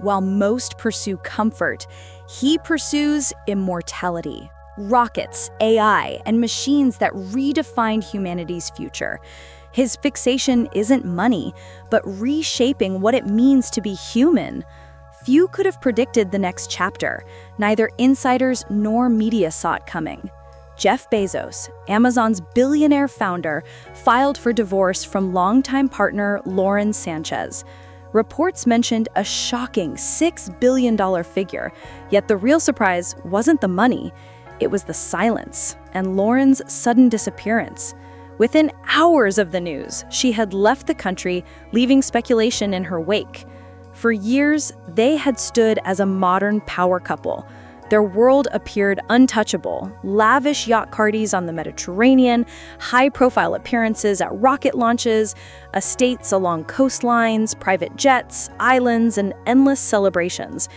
While most pursue comfort, he pursues immortality. Rockets, AI, and machines that redefine humanity's future. His fixation isn't money, but reshaping what it means to be human. Few could have predicted the next chapter. Neither insiders nor media saw it coming. Jeff Bezos, Amazon's billionaire founder, filed for divorce from longtime partner Lauren Sanchez. Reports mentioned a shocking $6 billion figure, yet the real surprise wasn't the money. It was the silence and Lauren's sudden disappearance. Within hours of the news, she had left the country, leaving speculation in her wake. For years, they had stood as a modern power couple. Their world appeared untouchable: lavish yacht parties on the Mediterranean, high-profile appearances at rocket launches, estates along coastlines, private jets, islands, and endless celebrations.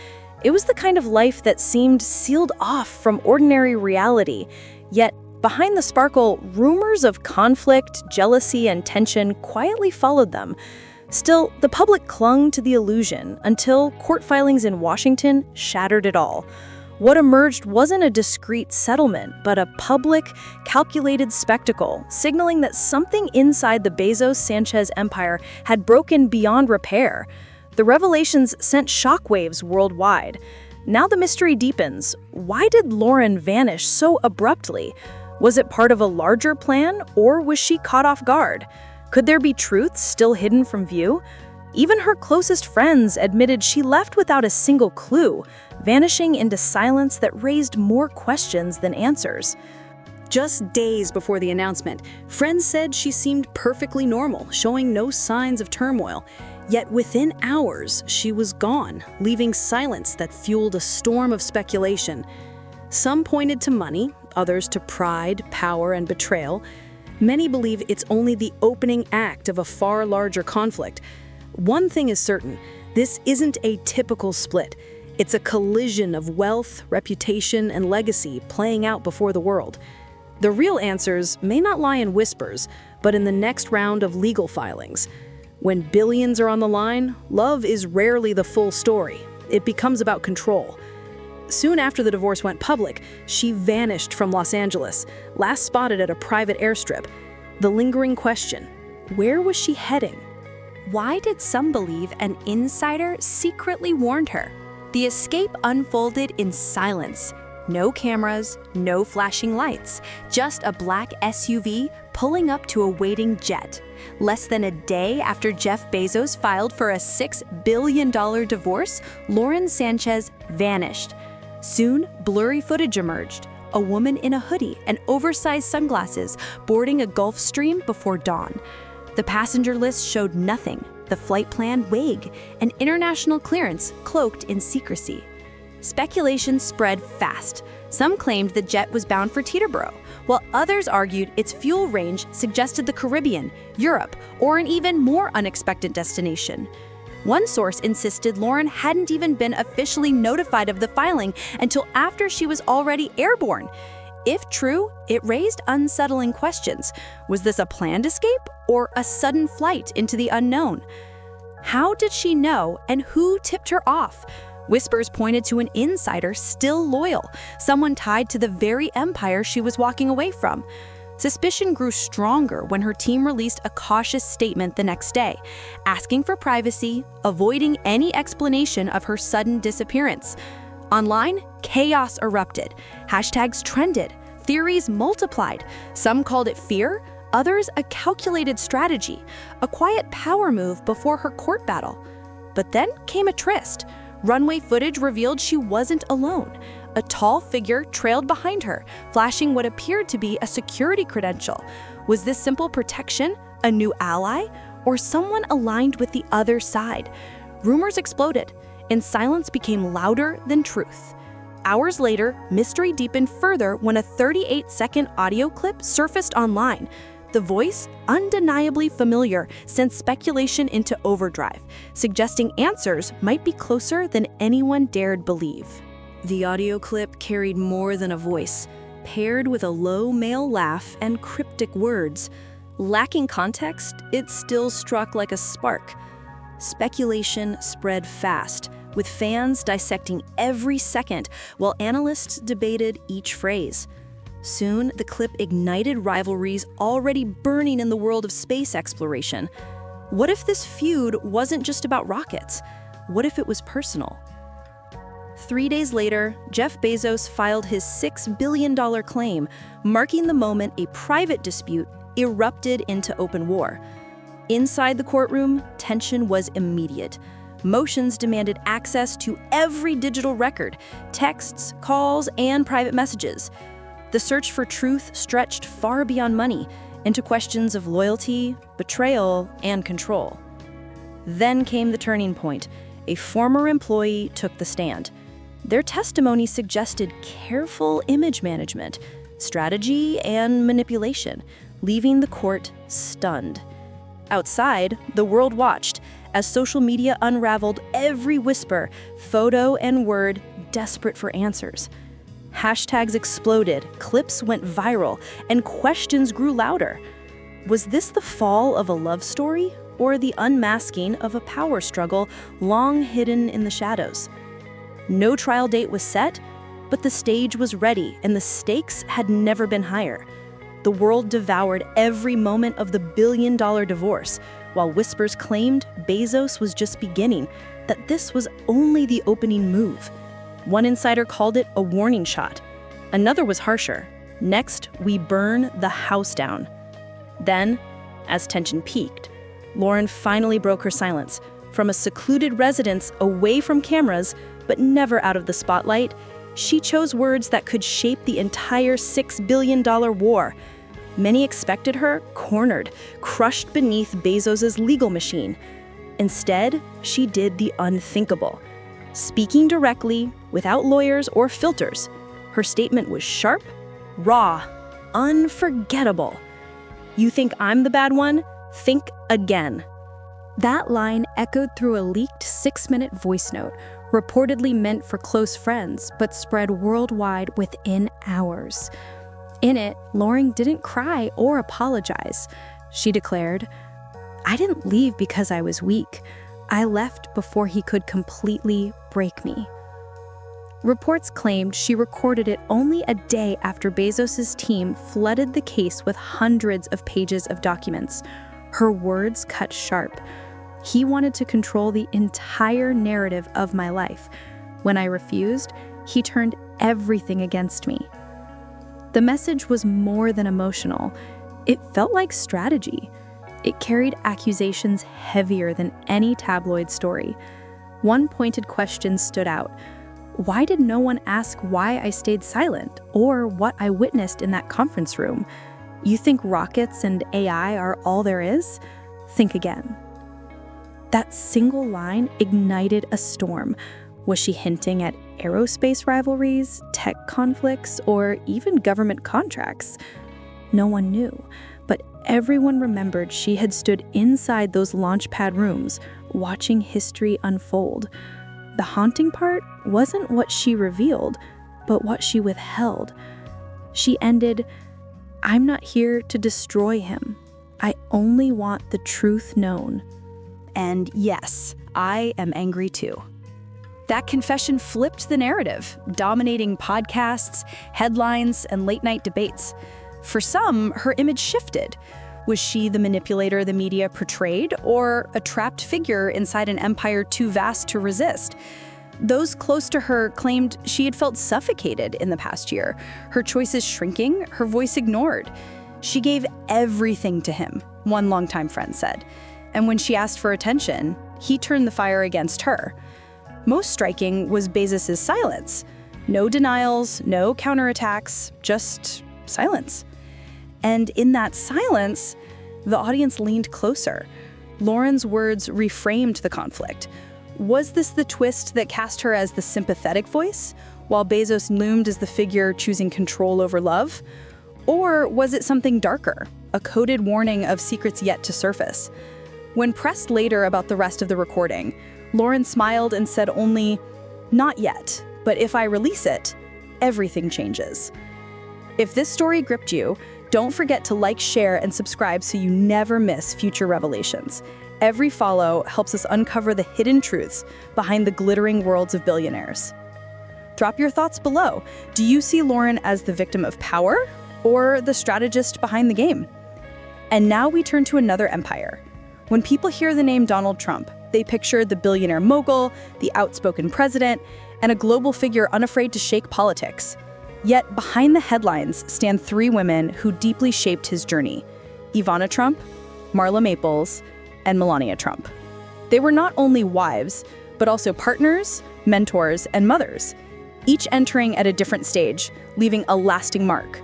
It was the kind of life that seemed sealed off from ordinary reality. Yet, behind the sparkle, rumors of conflict, jealousy, and tension quietly followed them. Still, the public clung to the illusion until court filings in Washington shattered it all. What emerged wasn't a discreet settlement, but a public, calculated spectacle, signaling that something inside the Bezos-Sanchez empire had broken beyond repair. The revelations sent shockwaves worldwide. Now the mystery deepens. Why did Lauren vanish so abruptly? Was it part of a larger plan, or was she caught off guard? Could there be truths still hidden from view? Even her closest friends admitted she left without a single clue, vanishing into silence that raised more questions than answers. Just days before the announcement, friends said she seemed perfectly normal, showing no signs of turmoil. Yet within hours, she was gone, leaving silence that fueled a storm of speculation. Some pointed to money, others to pride, power, and betrayal. Many believe it's only the opening act of a far larger conflict. One thing is certain: this isn't a typical split. It's a collision of wealth, reputation, and legacy playing out before the world. The real answers may not lie in whispers, but in the next round of legal filings. When billions are on the line, love is rarely the full story. It becomes about control. Soon after the divorce went public, she vanished from Los Angeles, last spotted at a private airstrip. The lingering question: where was she heading? Why did some believe an insider secretly warned her? The escape unfolded in silence. No cameras, no flashing lights, just a black SUV pulling up to a waiting jet. Less than a day after Jeff Bezos filed for a $6 billion divorce, Lauren Sanchez vanished. Soon, blurry footage emerged. A woman in a hoodie and oversized sunglasses boarding a Gulfstream before dawn. The passenger list showed nothing, the flight plan vague, and international clearance cloaked in secrecy. Speculation spread fast. Some claimed the jet was bound for Teterboro, while others argued its fuel range suggested the Caribbean, Europe, or an even more unexpected destination. One source insisted Lauren hadn't even been officially notified of the filing until after she was already airborne. If true, it raised unsettling questions. Was this a planned escape or a sudden flight into the unknown? How did she know, and who tipped her off? Whispers pointed to an insider still loyal, someone tied to the very empire she was walking away from. Suspicion grew stronger when her team released a cautious statement the next day, asking for privacy, avoiding any explanation of her sudden disappearance. Online, chaos erupted. Hashtags trended. Theories multiplied. Some called it fear, others a calculated strategy, a quiet power move before her court battle. But then came a tryst. Runway footage revealed she wasn't alone. A tall figure trailed behind her, flashing what appeared to be a security credential. Was this simple protection, a new ally, or someone aligned with the other side? Rumors exploded, and silence became louder than truth. Hours later, mystery deepened further when a 38-second audio clip surfaced online. The voice, undeniably familiar, sent speculation into overdrive, suggesting answers might be closer than anyone dared believe. The audio clip carried more than a voice, paired with a low male laugh and cryptic words. Lacking context, it still struck like a spark. Speculation spread fast, with fans dissecting every second while analysts debated each phrase. Soon, the clip ignited rivalries already burning in the world of space exploration. What if this feud wasn't just about rockets? What if it was personal? 3 days later, Jeff Bezos filed his $6 billion claim, marking the moment a private dispute erupted into open war. Inside the courtroom, tension was immediate. Motions demanded access to every digital record, texts, calls, and private messages. The search for truth stretched far beyond money into questions of loyalty, betrayal, and control. Then came the turning point. A former employee took the stand. Their testimony suggested careful image management, strategy, and manipulation, leaving the court stunned. Outside, the world watched as social media unraveled every whisper, photo, and word, desperate for answers. Hashtags exploded, clips went viral, and questions grew louder. Was this the fall of a love story, or the unmasking of a power struggle long hidden in the shadows? No trial date was set, but the stage was ready, and the stakes had never been higher. The world devoured every moment of the billion-dollar divorce, while whispers claimed Bezos was just beginning, that this was only the opening move. One insider called it a warning shot. Another was harsher. Next, we burn the house down. Then, as tension peaked, Lauren finally broke her silence. From a secluded residence away from cameras, but never out of the spotlight, she chose words that could shape the entire $6 billion war. Many expected her cornered, crushed beneath Bezos' legal machine. Instead, she did the unthinkable. Speaking directly, without lawyers or filters, her statement was sharp, raw, unforgettable. You think I'm the bad one? Think again. That line echoed through a leaked 6-minute voice note, reportedly meant for close friends, but spread worldwide within hours. In it, Lauren didn't cry or apologize. She declared, "I didn't leave because I was weak. I left before he could completely break me." Reports claimed she recorded it only a day after Bezos' team flooded the case with hundreds of pages of documents. Her words cut sharp. "He wanted to control the entire narrative of my life. When I refused, he turned everything against me." The message was more than emotional. It felt like strategy. It carried accusations heavier than any tabloid story. One pointed question stood out. Why did no one ask why I stayed silent or what I witnessed in that conference room? You think rockets and AI are all there is? Think again. That single line ignited a storm. Was she hinting at aerospace rivalries, tech conflicts, or even government contracts? No one knew, but everyone remembered she had stood inside those launchpad rooms, watching history unfold. The haunting part wasn't what she revealed, but what she withheld. She ended, "I'm not here to destroy him. I only want the truth known." And yes, I am angry too. That confession flipped the narrative, dominating podcasts, headlines, and late-night debates. For some, her image shifted. Was she the manipulator the media portrayed, or a trapped figure inside an empire too vast to resist? Those close to her claimed she had felt suffocated in the past year, her choices shrinking, her voice ignored. She gave everything to him, one longtime friend said. And when she asked for attention, he turned the fire against her. Most striking was Bezos' silence. No denials, no counterattacks, just silence. And in that silence, the audience leaned closer. Lauren's words reframed the conflict. Was this the twist that cast her as the sympathetic voice, while Bezos loomed as the figure choosing control over love? Or was it something darker, a coded warning of secrets yet to surface? When pressed later about the rest of the recording, Lauren smiled and said only, "Not yet, but if I release it, everything changes." If this story gripped you, don't forget to like, share, and subscribe so you never miss future revelations. Every follow helps us uncover the hidden truths behind the glittering worlds of billionaires. Drop your thoughts below. Do you see Lauren as the victim of power or the strategist behind the game? And now we turn to another empire. When people hear the name Donald Trump, they picture the billionaire mogul, the outspoken president, and a global figure unafraid to shake politics. Yet behind the headlines stand three women who deeply shaped his journey: Ivana Trump, Marla Maples, and Melania Trump. They were not only wives, but also partners, mentors, and mothers, each entering at a different stage, leaving a lasting mark.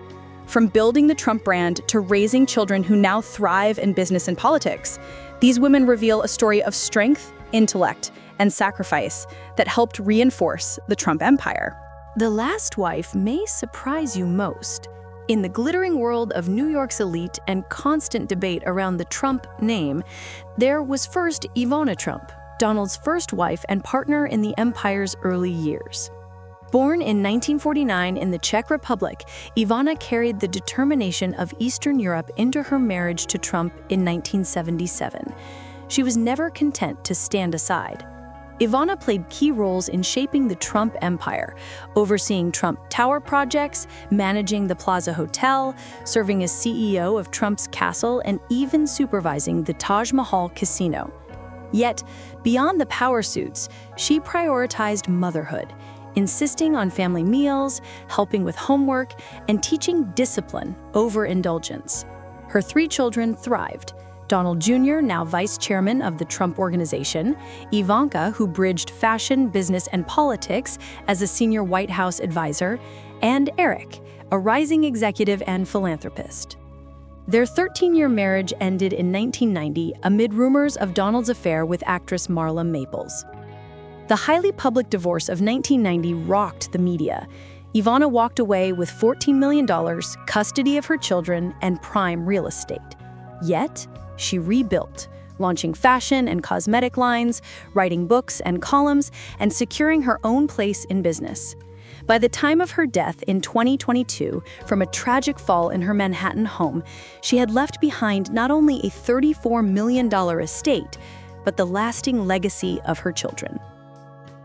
From building the Trump brand to raising children who now thrive in business and politics, these women reveal a story of strength, intellect, and sacrifice that helped reinforce the Trump empire. The last wife may surprise you most. In the glittering world of New York's elite and constant debate around the Trump name, there was first Ivana Trump, Donald's first wife and partner in the empire's early years. Born in 1949 in the Czech Republic, Ivana carried the determination of Eastern Europe into her marriage to Trump in 1977. She was never content to stand aside. Ivana played key roles in shaping the Trump empire, overseeing Trump Tower projects, managing the Plaza Hotel, serving as CEO of Trump's castle, and even supervising the Taj Mahal casino. Yet, beyond the power suits, she prioritized motherhood, insisting on family meals, helping with homework, and teaching discipline over indulgence. Her three children thrived: Donald Jr., now vice chairman of the Trump Organization; Ivanka, who bridged fashion, business, and politics as a senior White House advisor; and Eric, a rising executive and philanthropist. Their 13-year marriage ended in 1990 amid rumors of Donald's affair with actress Marla Maples. The highly public divorce of 1990 rocked the media. Ivana walked away with $14 million, custody of her children, and prime real estate. Yet, she rebuilt, launching fashion and cosmetic lines, writing books and columns, and securing her own place in business. By the time of her death in 2022, from a tragic fall in her Manhattan home, she had left behind not only a $34 million estate, but the lasting legacy of her children.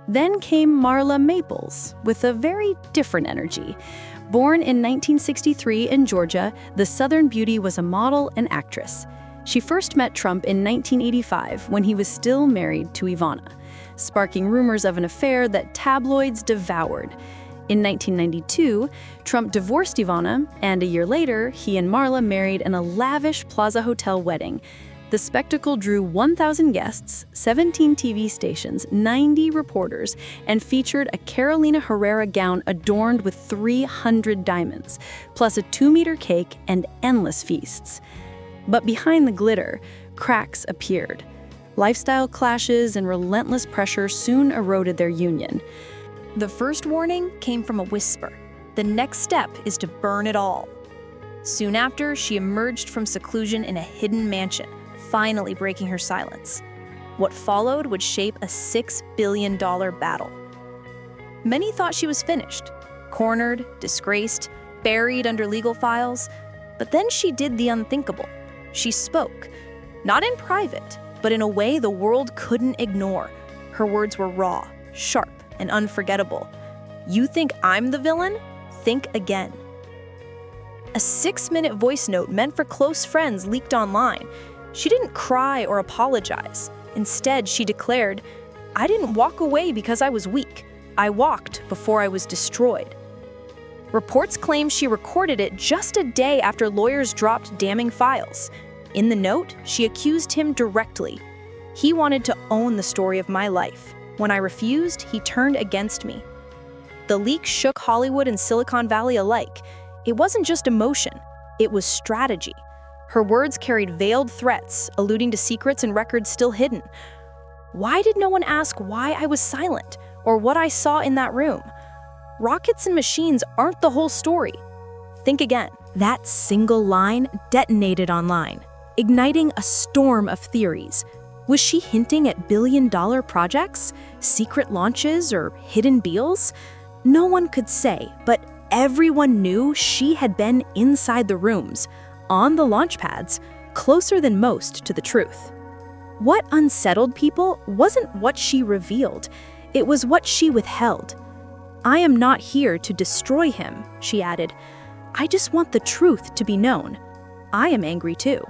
Then came Marla Maples, with a very different energy. Born in 1963 in Georgia, the Southern beauty was a model and actress. She first met Trump in 1985 when he was still married to Ivana, sparking rumors of an affair that tabloids devoured. In 1992, Trump divorced Ivana, and a year later, he and Marla married in a lavish Plaza Hotel wedding. The spectacle drew 1,000 guests, 17 TV stations, 90 reporters, and featured a Carolina Herrera gown adorned with 300 diamonds, plus a 2-meter cake and endless feasts. But behind the glitter, cracks appeared. Lifestyle clashes and relentless pressure soon eroded their union. The first warning came from a whisper. The next step is to burn it all. Soon after, she emerged from seclusion in a hidden mansion, finally breaking her silence. What followed would shape a $6 billion battle. Many thought she was finished, cornered, disgraced, buried under legal files. But then she did the unthinkable. She spoke, not in private, but in a way the world couldn't ignore. Her words were raw, sharp, and unforgettable. You think I'm the villain? Think again. A 6-minute voice note meant for close friends leaked online. She didn't cry or apologize. Instead, she declared, "I didn't walk away because I was weak. I walked before I was destroyed." Reports claim she recorded it just a day after lawyers dropped damning files. In the note, she accused him directly. "He wanted to own the story of my life. When I refused, he turned against me." The leak shook Hollywood and Silicon Valley alike. It wasn't just emotion, it was strategy. Her words carried veiled threats, alluding to secrets and records still hidden. Why did no one ask why I was silent, or what I saw in that room? Rockets and machines aren't the whole story. Think again. That single line detonated online, igniting a storm of theories. Was she hinting at billion-dollar projects, secret launches, or hidden deals? No one could say, but everyone knew she had been inside the rooms, on the launch pads, closer than most to the truth. What unsettled people wasn't what she revealed, it was what she withheld. "I am not here to destroy him," she added. "I just want the truth to be known. I am angry too."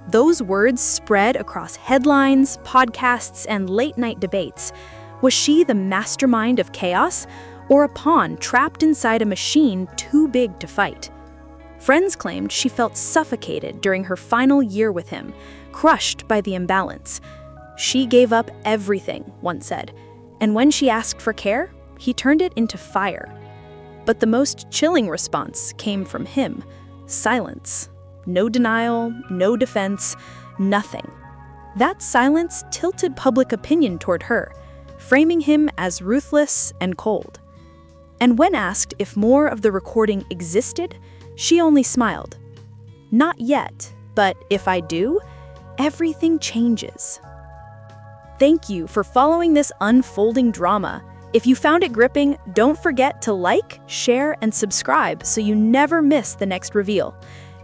Those words spread across headlines, podcasts, and late-night debates. Was she the mastermind of chaos, or a pawn trapped inside a machine too big to fight? Friends claimed she felt suffocated during her final year with him, crushed by the imbalance. "She gave up everything," one said, and when she asked for care, he turned it into fire. But the most chilling response came from him: silence. No denial, no defense, nothing. That silence tilted public opinion toward her, framing him as ruthless and cold. And when asked if more of the recording existed, she only smiled. "Not yet, but if I do, everything changes." Thank you for following this unfolding drama. If you found it gripping, don't forget to like, share, and subscribe so you never miss the next reveal.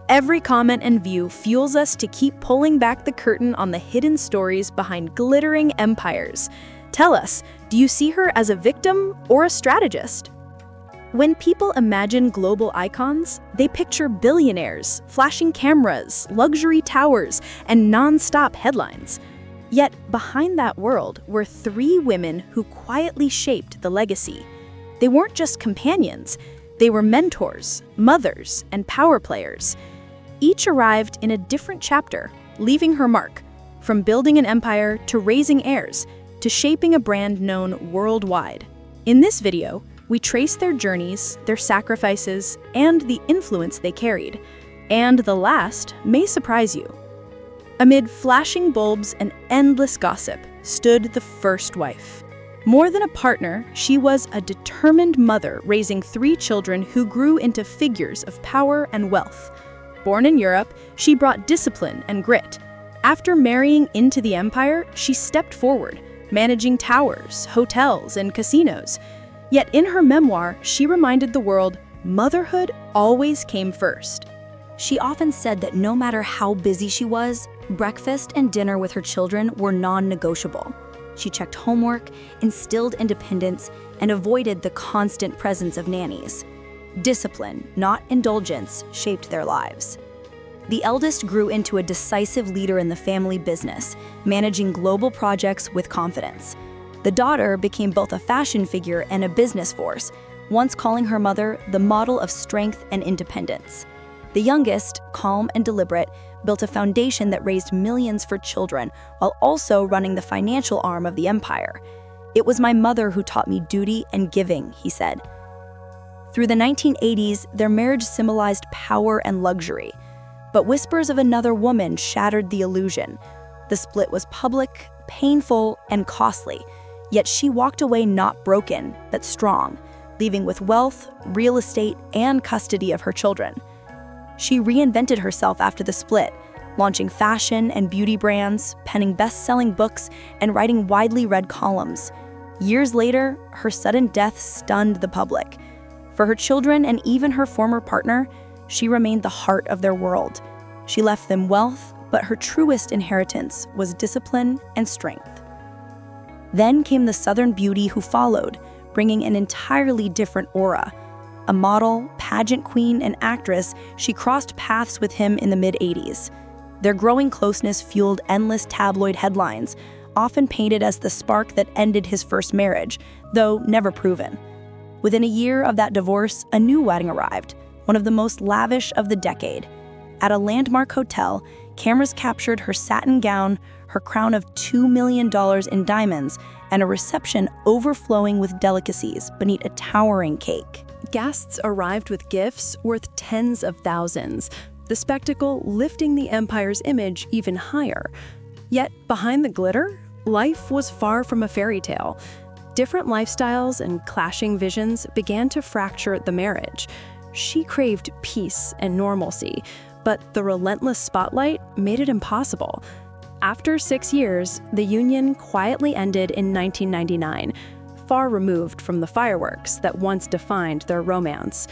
Every comment and view fuels us to keep pulling back the curtain on the hidden stories behind glittering empires. Tell us, do you see her as a victim or a strategist? When people imagine global icons, they picture billionaires, flashing cameras, luxury towers, and non-stop headlines. Yet behind that world were 3 women who quietly shaped the legacy. They weren't just companions, they were mentors, mothers, and power players. Each arrived in a different chapter, leaving her mark, from building an empire to raising heirs, to shaping a brand known worldwide. In this video, we trace their journeys, their sacrifices, and the influence they carried. And the last may surprise you. Amid flashing bulbs and endless gossip stood the first wife. More than a partner, she was a determined mother raising 3 children who grew into figures of power and wealth. Born in Europe, she brought discipline and grit. After marrying into the empire, she stepped forward, managing towers, hotels, and casinos. Yet in her memoir, she reminded the world, motherhood always came first. She often said that no matter how busy she was, breakfast and dinner with her children were non-negotiable. She checked homework, instilled independence, and avoided the constant presence of nannies. Discipline, not indulgence, shaped their lives. The eldest grew into a decisive leader in the family business, managing global projects with confidence. The daughter became both a fashion figure and a business force, once calling her mother the model of strength and independence. The youngest, calm and deliberate, built a foundation that raised millions for children while also running the financial arm of the empire. "It was my mother who taught me duty and giving," he said. Through the 1980s, their marriage symbolized power and luxury. But whispers of another woman shattered the illusion. The split was public, painful, and costly, yet she walked away not broken, but strong, leaving with wealth, real estate, and custody of her children. She reinvented herself after the split, launching fashion and beauty brands, penning best-selling books, and writing widely read columns. Years later, her sudden death stunned the public. For her children and even her former partner, she remained the heart of their world. She left them wealth, but her truest inheritance was discipline and strength. Then came the Southern beauty who followed, bringing an entirely different aura. A model, pageant queen, and actress, she crossed paths with him in the mid-80s. Their growing closeness fueled endless tabloid headlines, often painted as the spark that ended his first marriage, though never proven. Within a year of that divorce, a new wedding arrived, one of the most lavish of the decade. At a landmark hotel, cameras captured her satin gown, her crown of $2 million in diamonds, and a reception overflowing with delicacies beneath a towering cake. Guests arrived with gifts worth tens of thousands, the spectacle lifting the empire's image even higher. Yet behind the glitter, life was far from a fairy tale. Different lifestyles and clashing visions began to fracture the marriage. She craved peace and normalcy, but the relentless spotlight made it impossible. After 6 years, the union quietly ended in 1999, far removed from the fireworks that once defined their romance.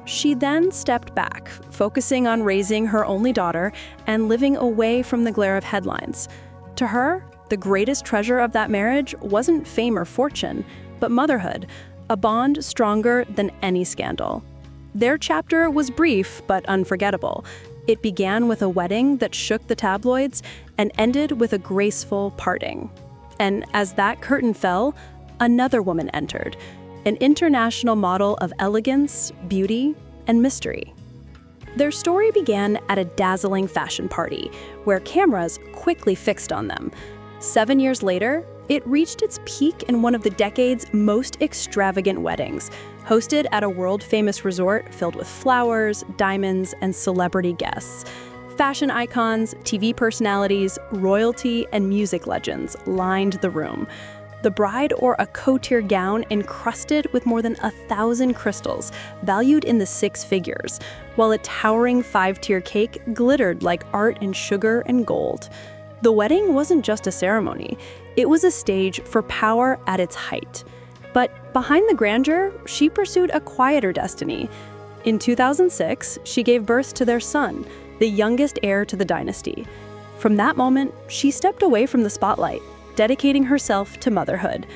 She then stepped back, focusing on raising her only daughter and living away from the glare of headlines. To her, the greatest treasure of that marriage wasn't fame or fortune, but motherhood, a bond stronger than any scandal. Their chapter was brief but unforgettable. It began with a wedding that shook the tabloids and ended with a graceful parting. And as that curtain fell, another woman entered, an international model of elegance, beauty, and mystery. Their story began at a dazzling fashion party, where cameras quickly fixed on them. 7 years later, it reached its peak in one of the decade's most extravagant weddings, hosted at a world-famous resort filled with flowers, diamonds, and celebrity guests. Fashion icons, TV personalities, royalty, and music legends lined the room. The bride wore a couture gown encrusted with more than 1,000 crystals, valued in the 6 figures, while a towering 5-tier cake glittered like art in sugar and gold. The wedding wasn't just a ceremony, it was a stage for power at its height. But behind the grandeur, she pursued a quieter destiny. In 2006, she gave birth to their son, the youngest heir to the dynasty. From that moment, she stepped away from the spotlight, dedicating herself to motherhood.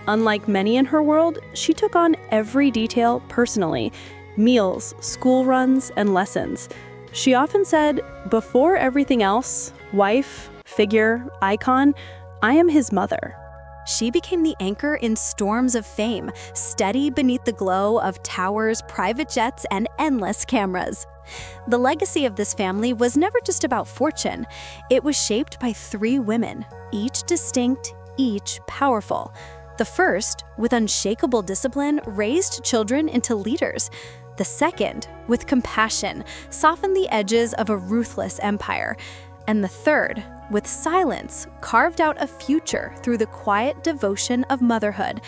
Unlike many in her world, she took on every detail personally: meals, school runs, and lessons. She often said, "Before everything else, wife, figure, icon, I am his mother." She became the anchor in storms of fame, steady beneath the glow of towers, private jets, and endless cameras. The legacy of this family was never just about fortune. It was shaped by 3 women, each distinct, each powerful. The first, with unshakable discipline, raised children into leaders. The second, with compassion, softened the edges of a ruthless empire. And the third, with silence, carved out a future through the quiet devotion of motherhood.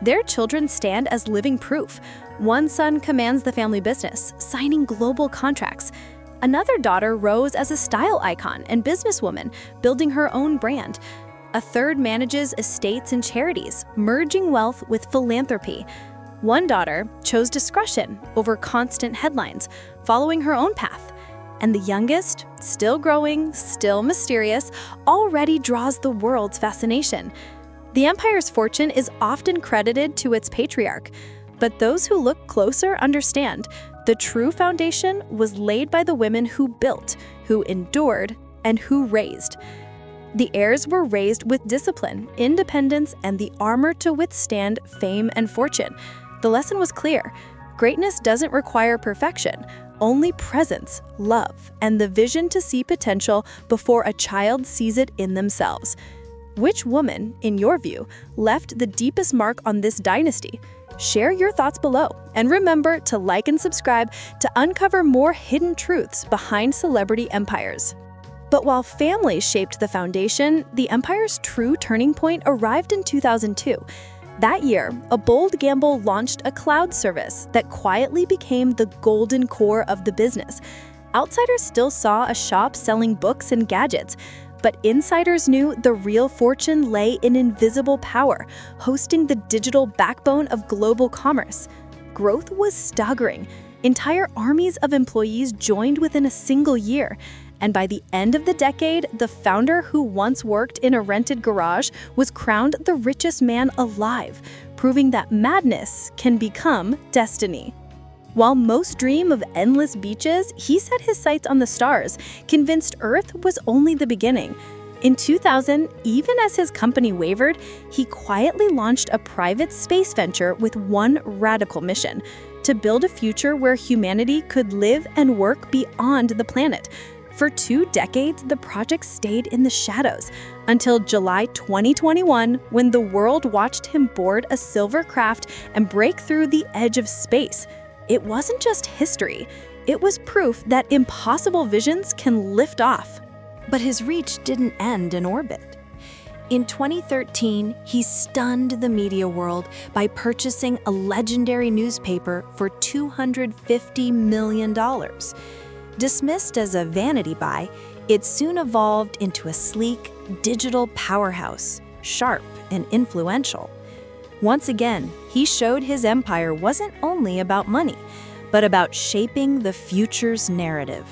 Their children stand as living proof. One son commands the family business, signing global contracts. Another daughter rose as a style icon and businesswoman, building her own brand. A third manages estates and charities, merging wealth with philanthropy. One daughter chose discretion over constant headlines, following her own path. And the youngest, still growing, still mysterious, already draws the world's fascination. The empire's fortune is often credited to its patriarch, but those who look closer understand the true foundation was laid by the women who built, who endured, and who raised. The heirs were raised with discipline, independence, and the armor to withstand fame and fortune. The lesson was clear: greatness doesn't require perfection, only presence, love, and the vision to see potential before a child sees it in themselves. Which woman, in your view, left the deepest mark on this dynasty? Share your thoughts below, and remember to like and subscribe to uncover more hidden truths behind celebrity empires. But while family shaped the foundation, the empire's true turning point arrived in 2002. That year, a bold gamble launched a cloud service that quietly became the golden core of the business. Outsiders still saw a shop selling books and gadgets, but insiders knew the real fortune lay in invisible power, hosting the digital backbone of global commerce. Growth was staggering. Entire armies of employees joined within a single year. And by the end of the decade, the founder, who once worked in a rented garage, was crowned the richest man alive, proving that madness can become destiny. While most dream of endless beaches, he set his sights on the stars, convinced Earth was only the beginning. In 2000, even as his company wavered, he quietly launched a private space venture with one radical mission: to build a future where humanity could live and work beyond the planet. For 2 decades, the project stayed in the shadows, until July 2021, when the world watched him board a silver craft and break through the edge of space. It wasn't just history, it was proof that impossible visions can lift off. But his reach didn't end in orbit. In 2013, he stunned the media world by purchasing a legendary newspaper for $250 million. Dismissed as a vanity buy, it soon evolved into a sleek, digital powerhouse, sharp and influential. Once again, he showed his empire wasn't only about money, but about shaping the future's narrative.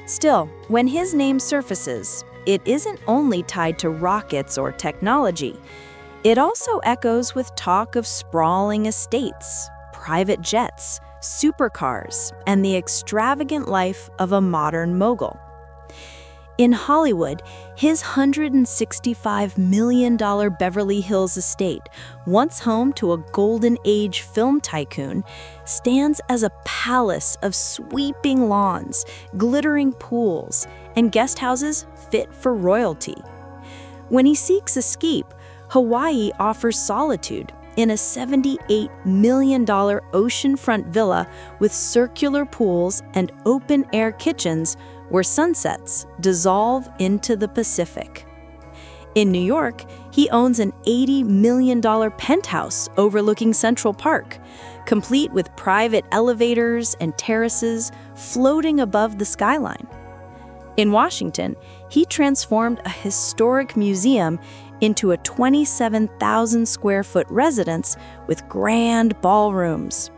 Still, when his name surfaces, it isn't only tied to rockets or technology. It also echoes with talk of sprawling estates, private jets, supercars, and the extravagant life of a modern mogul. In Hollywood, his $165 million Beverly Hills estate, once home to a golden age film tycoon, stands as a palace of sweeping lawns, glittering pools, and guest houses fit for royalty. When he seeks escape, Hawaii offers solitude in a $78 million oceanfront villa with circular pools and open-air kitchens where sunsets dissolve into the Pacific. In New York, he owns an $80 million penthouse overlooking Central Park, complete with private elevators and terraces floating above the skyline. In Washington, he transformed a historic museum into a 27,000 square foot residence with grand ballrooms.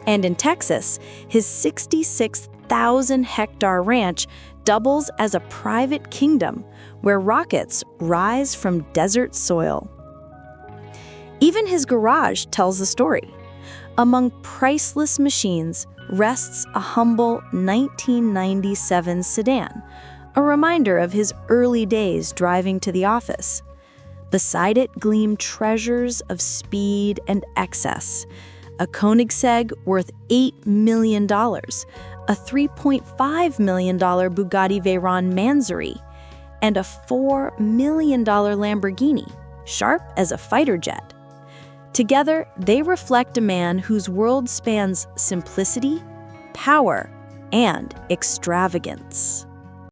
And in Texas, his 66,000-hectare ranch doubles as a private kingdom where rockets rise from desert soil. Even his garage tells the story. Among priceless machines rests a humble 1997 sedan, a reminder of his early days driving to the office. Beside it gleam treasures of speed and excess. A Koenigsegg worth $8 million, a $3.5 million Bugatti Veyron Mansory, and a $4 million Lamborghini, sharp as a fighter jet. Together, they reflect a man whose world spans simplicity, power, and extravagance.